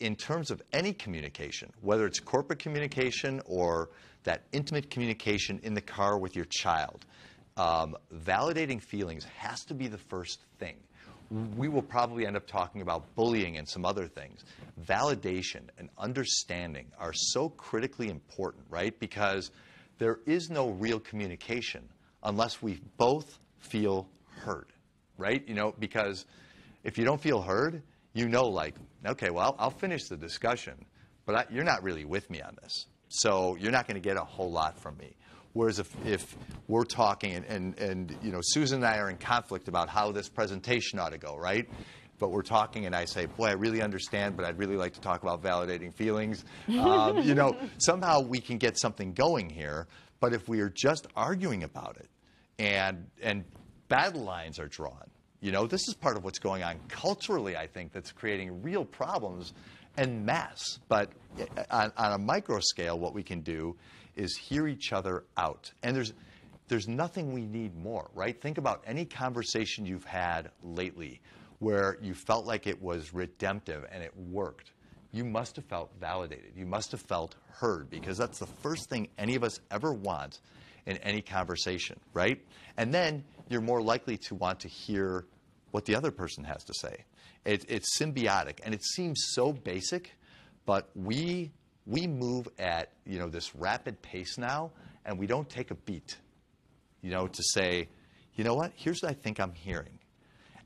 in terms of any communication, whether it's corporate communication or that intimate communication in the car with your child, validating feelings has to be the first thing. We will probably end up talking about bullying and some other things. Validation and understanding are so critically important, right? Because there is no real communication unless we both feel heard, right? You know, because if you don't feel heard, you know, like, okay, well, I'll finish the discussion, but you're not really with me on this. So you're not going to get a whole lot from me. Whereas if we're talking and you know, Susan and I are in conflict about how this presentation ought to go, right? But we're talking and I say, boy, I really understand, but I'd really like to talk about validating feelings. You know, somehow we can get something going here. But if we are just arguing about it and battle lines are drawn, you know, this is part of what's going on culturally, I think, that's creating real problems en masse. But on a micro scale, what we can do is hear each other out. And there's nothing we need more, right? Think about any conversation you've had lately where you felt like it was redemptive and it worked. You must have felt validated. You must have felt heard, because that's the first thing any of us ever want in any conversation, right? And then you're more likely to want to hear what the other person has to say. It's symbiotic, and it seems so basic, but we move at, you know, this rapid pace now, and we don't take a beat, you know, to say, you know what, here's what I think I'm hearing.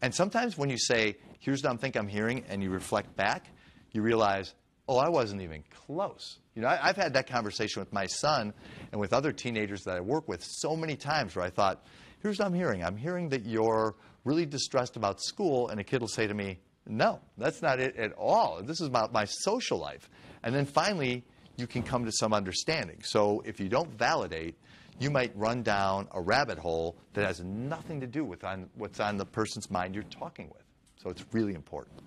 And sometimes when you say, here's what I think I'm hearing, and you reflect back, you realize, oh, I wasn't even close. You know, I've had that conversation with my son and with other teenagers that I work with so many times where I thought, here's what I'm hearing. I'm hearing that you're really distressed about school, and a kid will say to me, no, that's not it at all. This is about my social life. And then finally, you can come to some understanding. So if you don't validate, you might run down a rabbit hole that has nothing to do with what's on the person's mind you're talking with. So it's really important.